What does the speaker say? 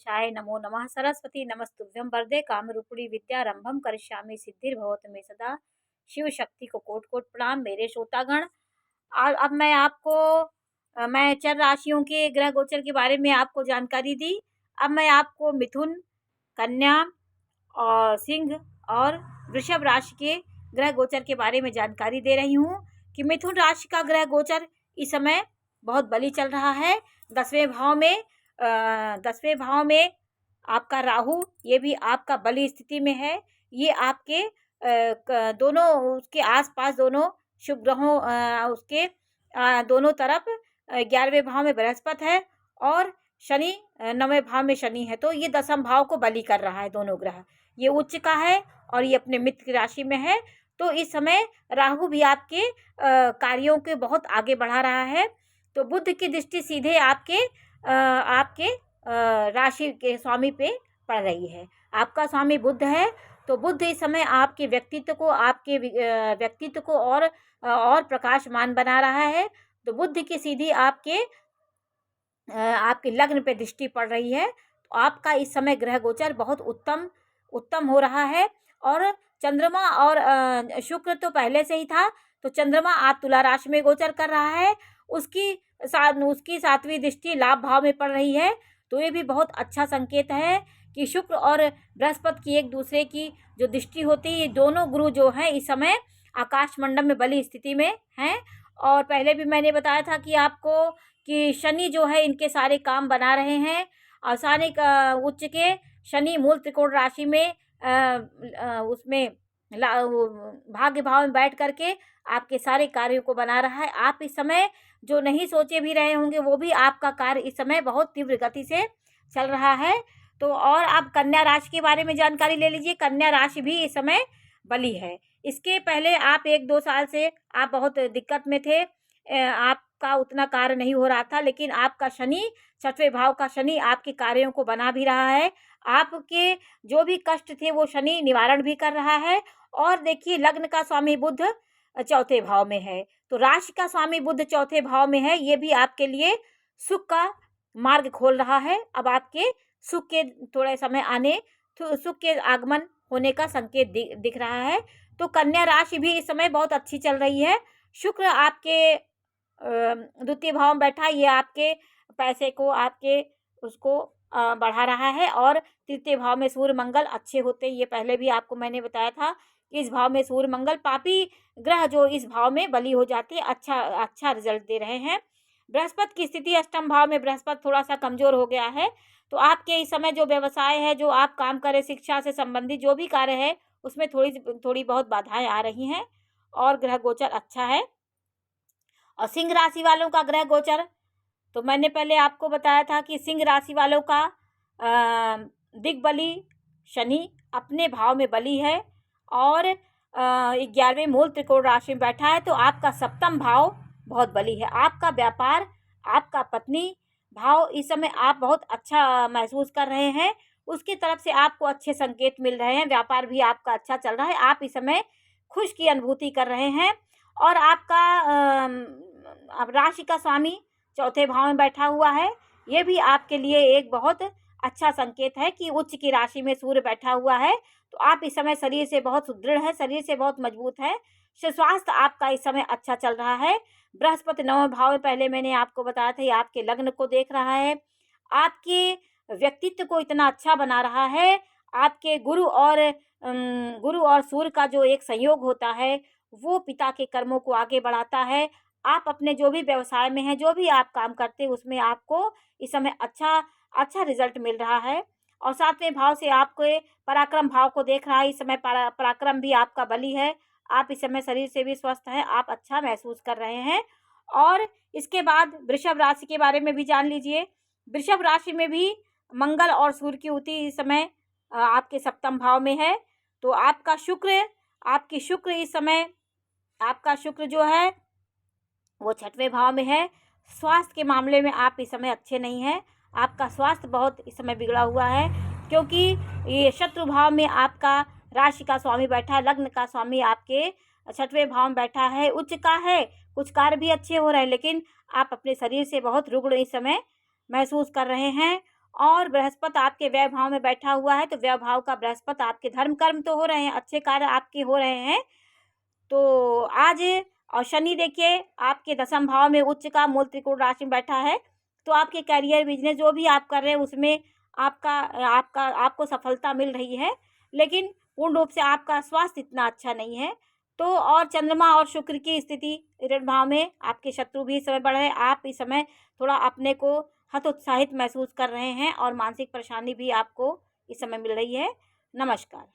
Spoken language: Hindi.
अंतरिक्षाय नमो नमः। सरस्वती नमस्तुभ्यं वरदे कामरूपिणी विद्यारंभं करिष्यामि सिद्धिर्भवतु मे सदा। शिव शक्ति को कोटि कोटि प्रणाम। मेरे श्रोतागण, अब मैं आपको मैं चर राशियों के ग्रह गोचर के बारे में आपको जानकारी दी। अब मैं आपको मिथुन, कन्या और सिंह और वृषभ राशि के ग्रह गोचर के बारे में जानकारी दे रही हूँ कि मिथुन राशि का ग्रह गोचर इस समय बहुत बली चल रहा है। 10वें भाव में आपका राहु, ये भी आपका बली स्थिति में है। ये आपके दोनों उसके आसपास दोनों शुभ ग्रहों उसके दोनों तरफ 11वें भाव में बृहस्पति है और शनि 9वें भाव में शनि है। तो ये 10वें भाव को बली कर रहा है दोनों ग्रह। ये उच्च का है और ये अपने मित्र की राशि में है। तो इस समय राहु भी आपके कार्यों के बहुत आगे बढ़ा रहा है। तो बुध की दृष्टि सीधे आपके राशि के स्वामी पे पड़ रही है। आपका स्वामी बुध है, तो बुध इस समय आपके व्यक्तित्व को और प्रकाशमान बना रहा है। तो बुध की सीधी आपके लग्न पे दृष्टि पड़ रही है। तो आपका इस समय ग्रह गोचर बहुत उत्तम हो रहा है। और चंद्रमा और शुक्र तो पहले से ही था। तो चंद्रमा आज तुला राशि में गोचर कर रहा है। उसकी 7वीं दृष्टि लाभ भाव में पड़ रही है। तो ये भी बहुत अच्छा संकेत है कि शुक्र और बृहस्पति की एक दूसरे की जो दृष्टि होती है, ये दोनों गुरु जो हैं इस समय आकाश मंडल में बली स्थिति में हैं। और पहले भी मैंने बताया था कि आपको कि शनि जो है इनके सारे काम बना रहे हैं। और सानिक उच्च के शनि मूल त्रिकोण राशि में उसमें भाग्य भाव में बैठ करके आपके सारे कार्यों को बना रहा है। आप इस समय जो नहीं सोचे भी रहे होंगे, वो भी आपका कार्य इस समय बहुत तीव्र गति से चल रहा है। तो और आप कन्या राशि के बारे में जानकारी ले लीजिए। कन्या राशि भी इस समय बली है। इसके पहले आप 1-2 साल से आप बहुत दिक्कत में थे, आपका उतना कार्य नहीं हो रहा था, लेकिन आपका शनि 6वें भाव का शनि आपके कार्यों को बना भी रहा है। आपके जो भी कष्ट थे वो शनि निवारण भी कर रहा है। और देखिए, लग्न का स्वामी बुध 4थे भाव में है, तो राशि का स्वामी बुध 4थे भाव में है। ये भी आपके लिए सुख का मार्ग खोल रहा है। अब आपके सुख के थोड़े समय सुख के आगमन होने का संकेत दिख रहा है। तो कन्या राशि भी इस समय बहुत अच्छी चल रही है। शुक्र आपके 2य भाव में बैठा, ये आपके पैसे को उसको बढ़ा रहा है। और 3य भाव में सूर्य मंगल अच्छे होते हैं। ये पहले भी आपको मैंने बताया था कि इस भाव में सूर्य मंगल पापी ग्रह जो इस भाव में बली हो जाते हैं, अच्छा रिजल्ट दे रहे हैं। बृहस्पति की स्थिति 8वें भाव में, बृहस्पति थोड़ा सा कमजोर हो गया है। तो आपके इस समय जो व्यवसाय है, जो आप काम करें, शिक्षा से संबंधित जो भी कार्य है, उसमें थोड़ी बहुत बाधाएं आ रही हैं। और ग्रह गोचर अच्छा है। और सिंह राशि वालों का ग्रह गोचर, तो मैंने पहले आपको बताया था कि सिंह राशि वालों का दिग्बली शनि अपने भाव में बली है और 11वें मूल त्रिकोण राशि में बैठा है। तो आपका 7वां भाव बहुत बली है। आपका व्यापार, आपका पत्नी भाव इस समय आप बहुत अच्छा महसूस कर रहे हैं। उसकी तरफ से आपको अच्छे संकेत मिल रहे हैं। व्यापार भी आपका अच्छा चल रहा है। आप इस समय खुश की अनुभूति कर रहे हैं। और आपका राशि का स्वामी 4थे भाव में बैठा हुआ है। ये भी आपके लिए एक बहुत अच्छा संकेत है कि उच्च की राशि में सूर्य बैठा हुआ है। तो आप इस समय शरीर से बहुत सुदृढ़ है, शरीर से बहुत मजबूत है। स्वास्थ्य आपका इस समय अच्छा चल रहा है। बृहस्पति 9वें भाव में, पहले मैंने आपको बताया था, ये आपके लग्न को देख रहा है। आपके व्यक्तित्व को इतना अच्छा बना रहा है। आपके गुरु और सूर्य का जो एक संयोग होता है, वो पिता के कर्मों को आगे बढ़ाता है। आप अपने जो भी व्यवसाय में हैं, जो भी आप काम करते हैं, उसमें आपको इस समय अच्छा रिजल्ट मिल रहा है। और 7वें भाव से आपके पराक्रम भाव को देख रहा है। इस समय पराक्रम भी आपका बली है। आप इस समय शरीर से भी स्वस्थ हैं, आप अच्छा महसूस कर रहे हैं। और इसके बाद वृषभ राशि के बारे में भी जान लीजिए। वृषभ राशि में भी मंगल और सूर्य की युति इस समय आपके 7वें भाव में है। तो आपकी शुक्र इस समय, आपका शुक्र जो है वो 6वें भाव में है। स्वास्थ्य के मामले में आप इस समय अच्छे नहीं हैं। आपका स्वास्थ्य बहुत इस समय बिगड़ा हुआ है, क्योंकि ये शत्रु भाव में आपका राशि का स्वामी बैठा है। लग्न का स्वामी आपके 6वें भाव में बैठा है, उच्च का है। कुछ कार्य भी अच्छे हो रहे हैं, लेकिन आप अपने शरीर से बहुत रुग्ण इस समय महसूस कर रहे हैं। और बृहस्पति आपके व्यय भाव में बैठा हुआ है, तो व्यय भाव का बृहस्पति आपके धर्म कर्म तो हो रहे हैं, अच्छे कार्य आपके हो रहे हैं। तो आज और शनि देखिए आपके दशम भाव में उच्च का मूल त्रिकोण राशि में बैठा है, तो आपके करियर, बिजनेस जो भी आप कर रहे हैं उसमें आपका आपका आपको सफलता मिल रही है, लेकिन पूर्ण रूप से आपका स्वास्थ्य इतना अच्छा नहीं है। तो और चंद्रमा और शुक्र की स्थिति ऋण भाव में, आपके शत्रु भी इस समय बढ़ रहे हैं। आप इस समय थोड़ा अपने को हतोत्साहित महसूस कर रहे हैं और मानसिक परेशानी भी आपको इस समय मिल रही है। नमस्कार।